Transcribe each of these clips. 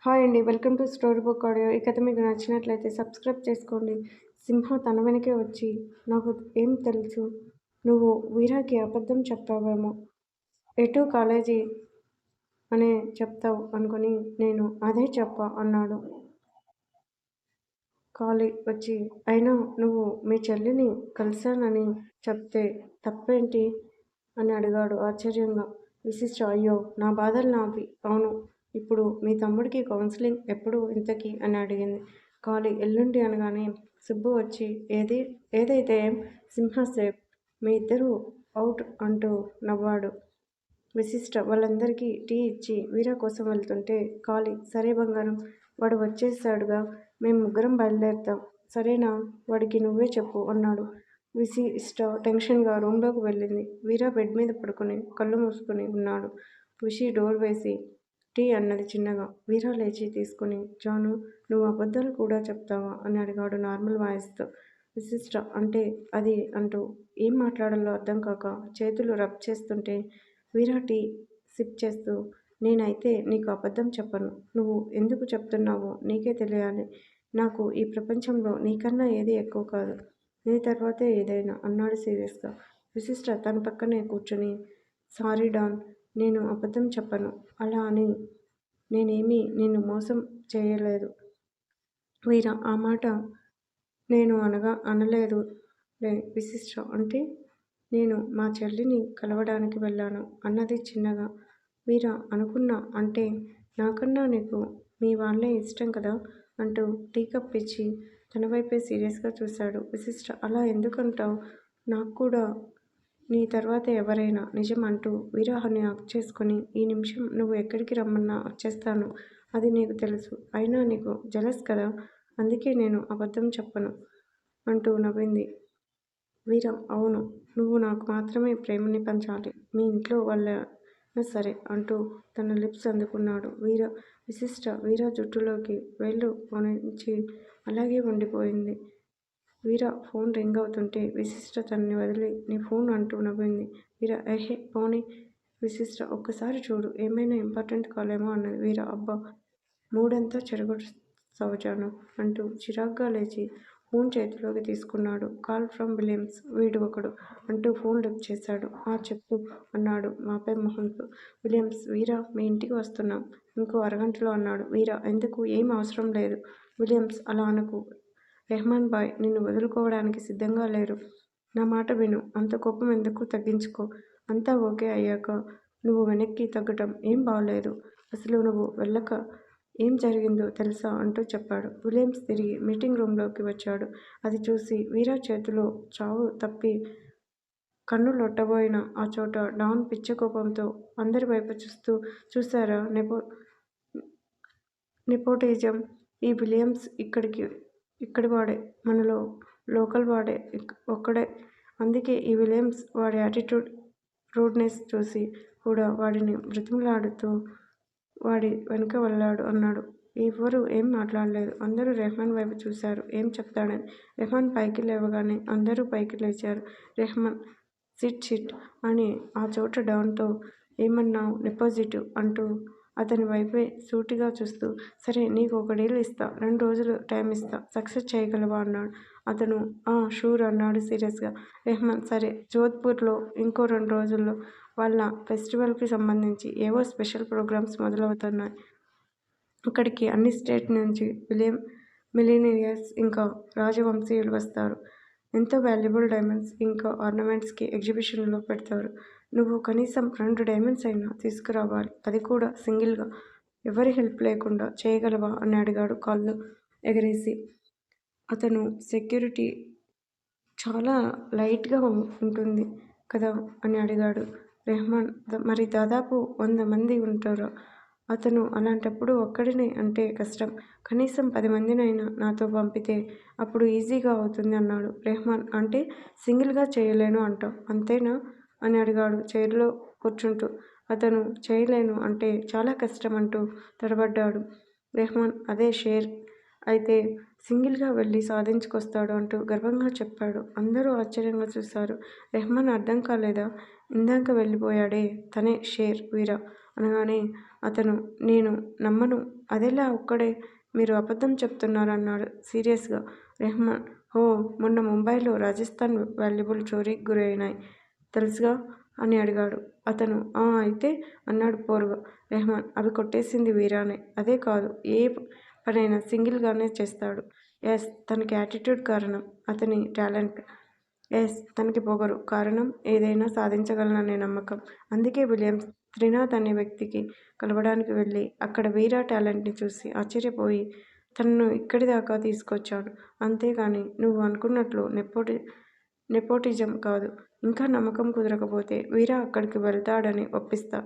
Hi అండి. Welcome to story book audio. ఈ కథ మీకు నచ్చినట్లయితే సబ్స్క్రైబ్ చేసుకోండి. సింహ తన వెనకే వచ్చి, నాకు ఏం తెలుసు, నువ్వు వీరాకి అబద్ధం చెప్పావేమో, ఎటు కాలేజీ అనే చెప్తావు అనుకుని నేను అదే చెప్పా అన్నాడు. కాళీ వచ్చి, అయినా నువ్వు మీ చెల్లిని కలిశానని చెప్తే తప్పేంటి అని అడిగాడు ఆశ్చర్యంగా. విశిష్ట, అయ్యో నా బాధలు నావి. అవును, ఇప్పుడు మీ తమ్ముడికి కౌన్సిలింగ్ ఎప్పుడు ఇంతకీ అని అడిగింది. కాళీ ఎల్లుండి అనగానే సుబ్బు వచ్చి, ఏదైతే సింహ సేఫ్, మీ ఇద్దరూ అవుట్ అంటూ నవ్వాడు. విశిష్ట వాళ్ళందరికీ టీ ఇచ్చి వీరా కోసం వెళ్తుంటే కాళీ, సరే బంగారం, వాడు వచ్చేసాడుగా, మేం ముగ్గురం బయలుదేరుతాం, సరేనా, వాడికి నువ్వే చెప్పు అన్నాడు. విశిష్ట టెన్షన్గా రూంలోకి వెళ్ళింది. వీరా బెడ్ మీద పడుకుని కళ్ళు మూసుకుని ఉన్నాడు. విషి డోర్ వేసి టీ అన్నది చిన్నగా. వీరా లేచి తీసుకుని, జాను, నువ్వు అబద్ధాలు కూడా చెప్తావా అని అడిగాడు నార్మల్ వాయిస్తో. విశిష్ట అంటే అది అంటూ ఏం మాట్లాడాలో అర్థం కాక చేతులు రబ్ చేస్తుంటే వీరా టీ సిప్ చేస్తూ, నేనైతే నీకు అబద్ధం చెప్పను, నువ్వు ఎందుకు చెప్తున్నావో నీకే తెలియాలి, నాకు ఈ ప్రపంచంలో నీకన్నా ఏది ఎక్కువ కాదు, నీ తర్వాతే ఏదైనా అన్నాడు సీరియస్గా. విశిష్ట తన పక్కనే కూర్చుని, సారీ డాన్, నేను అబద్ధం చెప్పను, అలా అని నేనేమీ నిన్ను మోసం చేయలేదు వీరా, ఆ మాట నేను అనలేదులే. విశిష్ట అంటే నేను మా చెల్లిని కలవడానికి వెళ్ళాను అన్నది చిన్నగా. వీరా అనుకున్నా, అంటే నాకన్నా నీకు మీ వాళ్ళే ఇష్టం కదా అంటూ టీ కప్ ఇచ్చి తన వైపే సీరియస్గా చూశాడు. విశిష్ట, అలా ఎందుకంటావు, నాకు కూడా నీ తర్వాత ఎవరైనా నిజం అంటూ వీరాహాన్ని హక్ చేసుకుని, ఈ నిమిషం నువ్వు ఎక్కడికి రమ్మన్నా వచ్చేస్తాను, అది నీకు తెలుసు, అయినా నీకు జలస్ కదా, అందుకే నేను అబద్ధం చెప్పను అంటూ నవ్వింది. వీరా, అవును, నువ్వు నాకు మాత్రమే ప్రేమని పంచాలి, మీ ఇంట్లో వాళ్ళైనా సరే అంటూ తన లిప్స్ అందుకున్నాడు. విశిష్ట వీరా జుట్టులోకి వేళ్ళు పోనించి అలాగే ఉండిపోయింది. వీరా ఫోన్ రింగ్ అవుతుంటే విశిష్ట తనని వదిలి, నీ ఫోన్ అంటూ నవ్వింది. వీరా, ఏహే పోనీ. విశిష్ట, ఒక్కసారి చూడు, ఏమైనా ఇంపార్టెంట్ కాల్ ఏమో అన్నది. వీరా, అబ్బా, మూడంతా చెడగొట్టావు జాను అంటూ చిరాగ్గా లేచి ఫోన్ చేతిలోకి తీసుకున్నాడు. కాల్ ఫ్రమ్ విలియమ్స్, వీడు ఒకడు అంటూ ఫోన్ లిఫ్ట్ చేశాడు. చెప్పు అన్నాడు మాపై మొహంతో. విలియమ్స్, వీరా మీ ఇంటికి వస్తున్నాం ఇంకో అరగంటలో అన్నాడు. వీరా, ఎందుకు, ఏం అవసరం లేదు. విలియమ్స్, అలా అనకు, రెహమాన్ బాయ్ నిన్ను వదులుకోవడానికి సిద్ధంగా లేరు, నా మాట విను, అంత కోపం ఎందుకు, తగ్గించుకో, అంతా ఓకే అయ్యాక నువ్వు వెనక్కి తగ్గటం ఏం బాగోలేదు, అసలు నువ్వు వెళ్ళక ఏం జరిగిందో తెలుసా అంటూ చెప్పాడు. విలియమ్స్ తిరిగి మీటింగ్ రూంలోకి వచ్చాడు. అది చూసి వీరా చేతిలో చావు తప్పి కన్ను లొట్టబోయిన ఆ చోట డాన్ పిచ్చకోపంతో అందరి వైపు చూశారా, నెపోటిజం, ఈ విలియమ్స్ ఇక్కడివాడే, మనలో లోకల్ వాడే ఒక్కడే, అందుకే ఈ విలియమ్స్ వాడి యాటిట్యూడ్, రూడ్నెస్ చూసి కూడా వాడిని బ్రతిమలాడుతూ వాడి వెనుక వెళ్ళాడు అన్నాడు. ఎవ్వరూ ఏం మాట్లాడలేదు. అందరూ రెహమాన్ వైపు చూశారు ఏం చెప్తాడని. రెహమాన్ పైకి లేవగానే అందరూ పైకి లేచారు. రెహమాన్ సిట్ అని ఆ చోట డాన్తో, ఏమన్నావు, నెపోజిటివ్ అంటూ అతని వైపే సూటిగా చూస్తూ, సరే నీకు 1 డీల్ ఇస్తా, 2 రోజులు టైం ఇస్తా, సక్సెస్ చేయగలవా అన్నాడు. అతను షూర్ అన్నాడు సీరియస్గా. రెహమాన్, సరే, జోధ్పూర్లో ఇంకో 2 రోజుల్లో వాళ్ళ ఫెస్టివల్కి సంబంధించి ఏవో స్పెషల్ ప్రోగ్రామ్స్ మొదలవుతున్నాయి, అక్కడికి అన్ని స్టేట్ నుంచి మిలీనియర్స్ ఇంకా రాజవంశీయులు వస్తారు, ఎంతో వాల్యుబుల్ డైమండ్స్ ఇంకా ఆర్నమెంట్స్కి ఎగ్జిబిషన్లో పెడతారు, నువ్వు కనీసం 2 డైమండ్స్ అయినా తీసుకురావాలి, అది కూడా సింగిల్గా, ఎవరి హెల్ప్ లేకుండా చేయగలవా అని అడిగాడు కాళ్ళు ఎగరేసి. అతను సెక్యూరిటీ చాలా లైట్గా ఉంటుంది కదా అని అడిగాడు. రెహమాన్, మరి దాదాపు 100 మంది ఉంటారు, అతను అలాంటప్పుడు ఒక్కడినే అంటే కష్టం, కనీసం 10 మందినైనా నాతో పంపితే అప్పుడు ఈజీగా అవుతుంది అన్నాడు. రెహమాన్, అంటే సింగిల్గా చేయలేను అంటావు, అంతేనా అని అడిగాడు చైర్లో కూర్చుంటూ. అతను చేయలేను అంటే చాలా కష్టం అంటూ తడబడ్డాడు. రెహమాన్, అదే షేర్ అయితే సింగిల్గా వెళ్ళి సాధించుకొస్తాడు అంటూ గర్వంగా చెప్పాడు. అందరూ ఆశ్చర్యంగా చూశారు. రెహమాన్ అర్థం కాలేదా, ఇందాక వెళ్ళిపోయాడే తనే షేర్ వీరా అనగానే అతను నేను నమ్మను, అదెలా ఒక్కడే మీరు అబద్ధం చెప్తున్నారన్నాడు సీరియస్గా రెహమాన్. ఓ మొన్న ముంబైలో రాజస్థాన్ వాల్యుబుల్ చోరీకి గురైనాయి తెలుసుగా అని అడిగాడు అతను. ఆ అయితే అన్నాడు పోరుగా రెహమాన్. అవి కొట్టేసింది వీరానే. అదే కాదు, ఏ పనైనా సింగిల్గానే చేస్తాడు. ఎస్, తనకి యాటిట్యూడ్ కారణం, అతని టాలెంట్. ఎస్, తనకి పొగరు కారణం, ఏదైనా సాధించగలననే నమ్మకం. అందుకే విలియమ్స్ త్రినాథ్ అనే వ్యక్తికి కలవడానికి వెళ్ళి అక్కడ వీరా టాలెంట్ని చూసి ఆశ్చర్యపోయి తనను ఇక్కడి దాకా తీసుకొచ్చాడు. అంతేగాని నువ్వు అనుకున్నట్లు నెపోటిజం కాదు. ఇంకా నమ్మకం కుదరకపోతే వీరా అక్కడికి వెళ్తాడని ఒప్పిస్తా.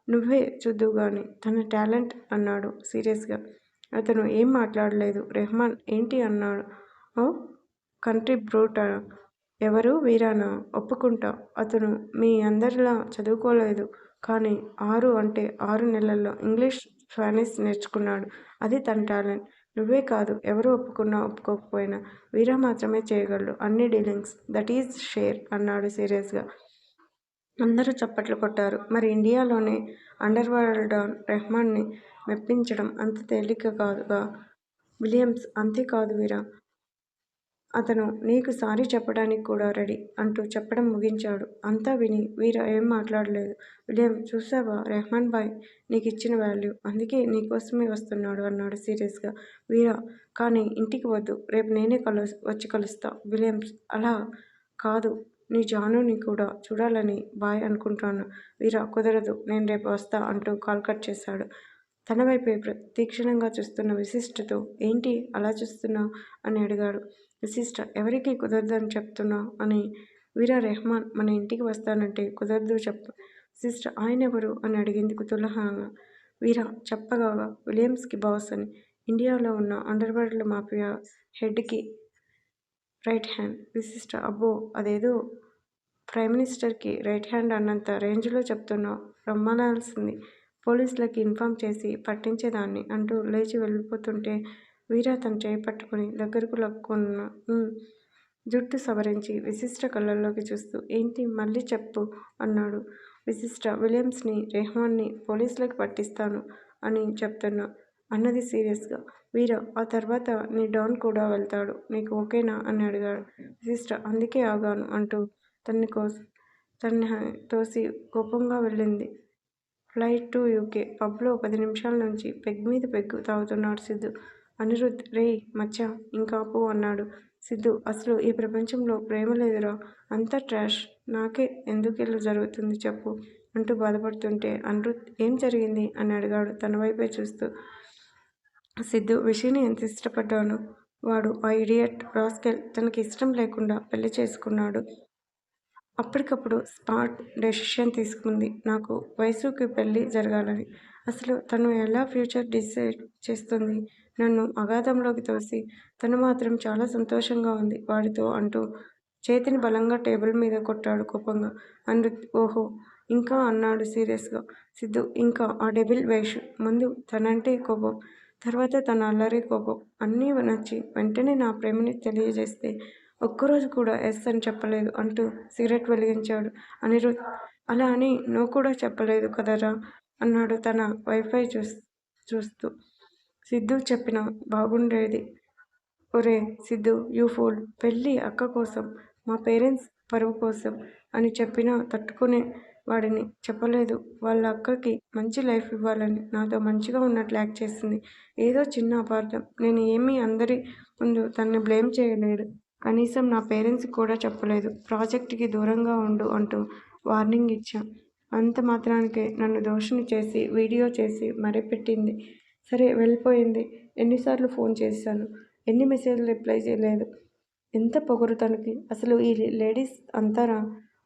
నువ్వే చూద్దువుగాని తన టాలెంట్ అన్నాడు సీరియస్గా. అతను ఏం మాట్లాడలేదు. రెహమాన్ ఏంటి అన్నాడు. ఓ కంట్రీ బ్రూటా? ఎవరు వీరానా? ఒప్పుకుంటా, అతను మీ అందరిలా చదువుకోలేదు. కానీ 6 అంటే 6 నెలల్లో ఇంగ్లీష్ స్పానిష్ నేర్చుకున్నాడు. అది తన టాలెంట్. నువ్వే కాదు, ఎవరు ఒప్పుకున్నా ఒప్పుకోకపోయినా వీరా మాత్రమే చేయగలడు అన్ని డీలింగ్స్. దట్ ఈజ్ షేర్ అన్నాడు సీరియస్గా. అందరూ చప్పట్లు కొట్టారు. మరి ఇండియాలోనే అండర్ వరల్డ్ డాన్ రెహమాన్ని మెప్పించడం అంత తేలిక కాదుగా విలియమ్స్. అంతేకాదు వీరా, అతను నీకు సారీ చెప్పడానికి కూడా రెడీ అంటూ చెప్పడం ముగించాడు. అంతా విని వీరా ఏం మాట్లాడలేదు. విలియం, చూసావా రెహమాన్ బాయ్ నీకిచ్చిన వాల్యూ, అందుకే నీకోసమే వస్తున్నాడు అన్నాడు సీరియస్గా వీరా. కానీ ఇంటికి వద్దు, రేపు నేనే వచ్చి కలుస్తా. విలియమ్స్, అలా కాదు, నీ జానుని కూడా చూడాలని బాయ్ అనుకుంటాను. వీరా, కుదరదు, నేను రేపు వస్తా అంటూ కాల్ కట్ చేశాడు. తన వైపే తీక్షణంగా చూస్తున్న విశిష్టతో ఏంటి అలా చూస్తున్నావు అని అడిగాడు. విశిష్ట, ఎవరికి కుదరదని చెప్తున్నావు అని. వీరా, రెహమాన్ మన ఇంటికి వస్తానంటే కుదరదు చెప్పు. విశిష్ట, ఆయనెవరు అని అడిగింది కుతూహలంగా. వీరా చెప్పగా విలియమ్స్కి బాస్ అని, ఇండియాలో ఉన్న అండర్ వరల్డ్ మాఫియా హెడ్కి రైట్ హ్యాండ్. విశిష్ట, అబ్బో, అదేదో ప్రైమ్ మినిస్టర్కి రైట్ హ్యాండ్ అన్నంత రేంజ్లో చెప్తున్నావు. రమ్మనాల్సింది, పోలీసులకి ఇన్ఫార్మ్ చేసి పట్టించేదాన్ని అంటూ లేచి వెళ్ళిపోతుంటే వీరా తన చేయి పట్టుకుని దగ్గరకు లక్కున్న జుట్టు సవరించి విశిష్ట కళ్ళల్లోకి చూస్తూ ఏంటి మళ్ళీ చెప్పు అన్నాడు. విశిష్ట, విలియమ్స్ని రెహమాన్ని పోలీసులకు పట్టిస్తాను అని చెప్తున్నా అన్నది సీరియస్గా. వీరా, ఆ తర్వాత నీ డాన్ కూడా వెళ్తాడు, నీకు ఓకేనా అని అడిగాడు. విశిష్ట, అందుకే ఆగాను అంటూ తన్ని తోసి కోపంగా వెళ్ళింది. Flight to UK. పబ్లో 10 నిమిషాల నుంచి పెగ్ మీద పెగ్గు తాగుతున్నాడు సిద్ధు. అనిరుద్, రేయ్ మచ్చా ఇంకాపు అన్నాడు. సిద్ధు, అసలు ఈ ప్రపంచంలో ప్రేమ లేదురా, అంతా ట్రాష్. నాకే ఎందుకిలా జరుగుతుంది చెప్పు అంటూ బాధపడుతుంటే అనిరుద్, ఏం జరిగింది అని అడిగాడు తన వైపే చూస్తూ. సిద్ధు, విషయాన్ని ఎంత ఇష్టపడ్డాను. వాడు ఆ ఇడియట్ రాస్కెల్ తనకి ఇష్టం లేకుండా పెళ్లి చేసుకున్నాడు. అప్పటికప్పుడు స్పాట్ డెసిషన్ తీసుకుంది, నాకు వయసుకి పెళ్ళి జరగాలని. అసలు తను ఎలా ఫ్యూచర్ డిసైడ్ చేస్తుంది? నన్ను అగాధంలోకి తోసి తను మాత్రం చాలా సంతోషంగా ఉంది వాడితో అంటూ చేతిని బలంగా టేబుల్ మీద కొట్టాడు కోపంగా. అనిరుద్, ఓహో ఇంకా అన్నాడు సీరియస్గా. సిద్ధు, ఇంకా ఆ డెవిల్ వేష్. ముందు తనంటే కోపం, తర్వాత తన అల్లరి కోపం అన్నీ నచ్చి వెంటనే నా ప్రేమని తెలియజేస్తే ఒక్కరోజు కూడా ఎస్ అని చెప్పలేదు అంటూ సిగరెట్ వెలిగించాడు అనిరుద్. అలా అని నువ్వు కూడా చెప్పలేదు కదరా అన్నాడు తన వైఫై చూస్తూ. సిద్ధు చెప్పినా బాగుండేది. ఒరే సిద్ధు, యూ ఫూల్, పెళ్ళి అక్క కోసం, మా పేరెంట్స్ పరువు కోసం అని చెప్పినా తట్టుకునే వాడిని. చెప్పలేదు, వాళ్ళ అక్కకి మంచి లైఫ్ ఇవ్వాలని నాతో మంచిగా ఉన్నట్లు యాక్ట్ చేసింది. ఏదో చిన్న అపార్థం. నేను ఏమీ అందరి ముందు తనని బ్లేమ్ చేయలేదు. కనీసం నా పేరెంట్స్కి కూడా చెప్పలేదు. ప్రాజెక్ట్కి దూరంగా ఉండు అంటూ వార్నింగ్ ఇచ్చా. అంత మాత్రానికే నన్ను దోషిని చేసి వీడియో చేసి మరీ పెట్టింది. సరే వెళ్ళిపోయింది. ఎన్నిసార్లు ఫోన్ చేశాను, ఎన్ని మెసేజ్లు రిప్లై చేయలేదు. ఎంత పొగరు తనకి. అసలు ఈ లేడీస్ అంతారా,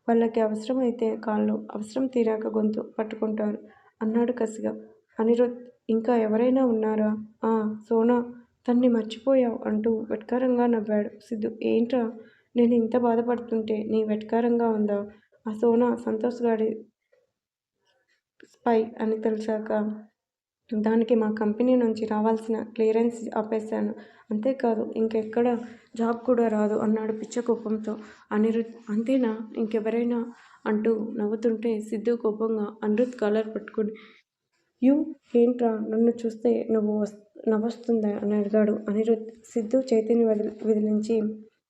వాళ్ళకి అవసరమైతే కాళ్ళు, అవసరం తీరాక గొంతు పట్టుకుంటారు అన్నాడు కసిగా. అనిరుద్, ఇంకా ఎవరైనా ఉన్నారా? సోనా, తన్ని మర్చిపోయావు అంటూ వెటకారంగా నవ్వాడు సిద్ధు. ఏంట్రా, నేను ఇంత బాధపడుతుంటే నీ వెటకారంగా ఉందా? ఆ సోనా సంతోష్ గాడి స్పై అని తెలిసాక దానికి మా కంపెనీ నుంచి రావాల్సిన క్లియరెన్స్ ఆపేశాను. అంతేకాదు ఇంకెక్కడ జాబ్ కూడా రాదు అన్నాడు పిచ్చ కోపంతో. అనిరుద్, అంతేనా, ఇంకెవరైనా అంటూ నవ్వుతుంటే సిద్ధు కోపంగా అనిరుద్ కాలర్ పట్టుకుని యూ ఏంట్రా నన్ను చూస్తే నవ్వొస్తుందా అని అడిగాడు అనిరుద్. సిద్ధు చేతిని విదిలించి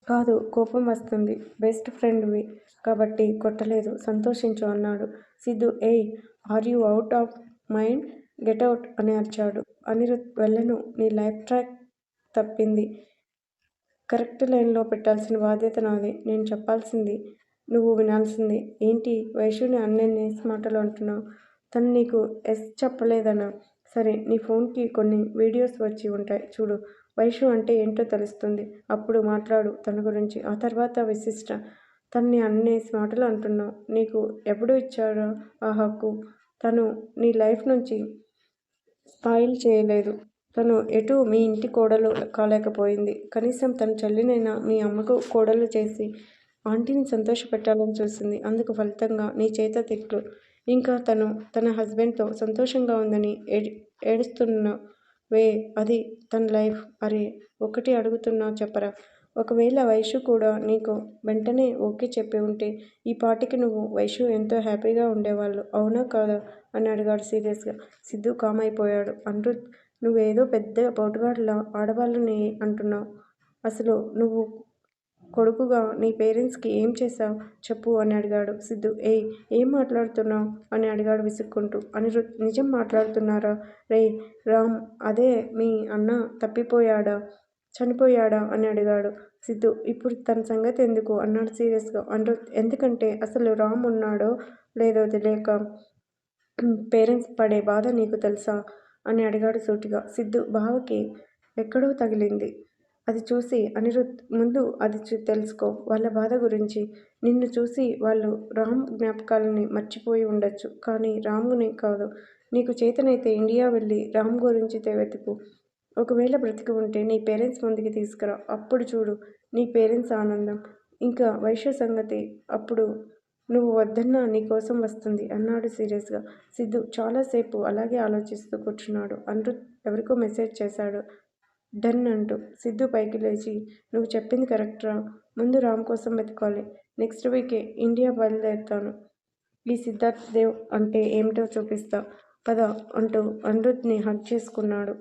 కాదు కోపం వస్తుంది. బెస్ట్ ఫ్రెండ్వి కాబట్టి కొట్టలేదు సంతోషించు అన్నాడు. సిద్ధు ఏయ్ are you out of mind get out అని అరిచాడు. అనిరుద్ వెళ్ళను నీ లైఫ్ ట్రాక్ తప్పింది. కరెక్ట్ లైన్లో పెట్టాల్సిన బాధ్యత నాది. నేను చెప్పాల్సింది నువ్వు వినాల్సింది. ఏంటి వైషుని అన్నెన్ని మాటలు అంటున్నావు? తను నీకు ఎస్ చెప్పలేదనా? సరే నీ ఫోన్కి కొన్ని వీడియోస్ వచ్చి ఉంటాయి చూడు. వైషు అంటే ఏంటో తెలుస్తుంది. అప్పుడు మాట్లాడు తన గురించి. ఆ తర్వాత విశిష్ట. తన్ని అన్నేసి మాటలు అంటున్నావు. నీకు ఎప్పుడు ఇచ్చారా ఆ హక్కు? తను నీ లైఫ్ నుంచి స్పాయిల్ చేయలేదు. తను ఎటు మీ ఇంటి కోడలు కాలేకపోయింది. కనీసం తన చెల్లినైనా మీ అమ్మకు కోడలు చేసి ఆంటీని సంతోషపెట్టాలని చూసింది. అందుకు ఫలితంగా నీ చేత తిట్లు. ఇంకా తను తన హస్బెండ్తో సంతోషంగా ఉందని ఏడుస్తున్నవే అది తన లైఫ్. అరే ఒకటి అడుగుతున్నా చెప్పరా? ఒకవేళ వైషు కూడా నీకు వెంటనే ఓకే చెప్పి ఉంటే ఈ పాటికి నువ్వు వైషు ఎంతో హ్యాపీగా ఉండేవాళ్ళు. అవునా కాదా అని అడిగాడు సీరియస్గా. సిద్ధు కామ్ అయిపోయాడు. అనిరుద్ నువ్వేదో పెద్ద పోటుగాడిలా ఆడవాళ్ళని అంటున్నావు. అసలు నువ్వు కొడుకుగా నీ పేరెంట్స్కి ఏం చేశావు చెప్పు అని అడిగాడు సిద్ధు. ఏయ్ ఏం మాట్లాడుతున్నావు అని అడిగాడు విసుక్కుంటూ. అనిరుద్ నిజం మాట్లాడుతున్నారా రేయ్ రామ్? అదే మీ అన్న తప్పిపోయాడా చనిపోయాడా అని అడిగాడు సిద్ధు. ఇప్పుడు తన సంగతి ఎందుకు అన్నాడు సీరియస్గా అనిరుద్. ఎందుకంటే అసలు రామ్ ఉన్నాడో లేదో తెలియక పేరెంట్స్ పడే బాధ నీకు తెలుసా అని అడిగాడు సూటిగా. సిద్ధు బావకి ఎక్కడో తగిలింది. అది చూసి అనిరుద్ ముందు అది తెలుసుకో వాళ్ళ బాధ గురించి. నిన్ను చూసి వాళ్ళు రామ్ జ్ఞాపకాలని మర్చిపోయి ఉండొచ్చు. కానీ రాముని కాదు. నీకు చేతనైతే ఇండియా వెళ్ళి రామ్ గురించి వెతుకు. ఒకవేళ బ్రతికి ఉంటే నీ పేరెంట్స్ ముందుకి తీసుకురా. అప్పుడు చూడు నీ పేరెంట్స్ ఆనందం. ఇంకా వైశ్య సంగతి అప్పుడు నువ్వు వద్దన్నా నీ కోసం వస్తుంది అన్నాడు సీరియస్గా. సిద్ధు చాలాసేపు అలాగే ఆలోచిస్తూ కూర్చున్నాడు. అనిరుద్ ఎవరికో మెసేజ్ చేశాడు డన్ అంటూ. సిద్ధు పైకి లేచి నువ్వు చెప్పింది కరెక్ట్రా. ముందు రామ్ కోసం వెతకాలి. నెక్స్ట్ వీకే ఇండియా బయలుదేరుతాను. ఈ సిద్ధార్థ్ దేవ్ అంటే ఏమిటో చూపిస్తా పద అంటూ అనిరుద్ని హగ్ చేసుకున్నాడు.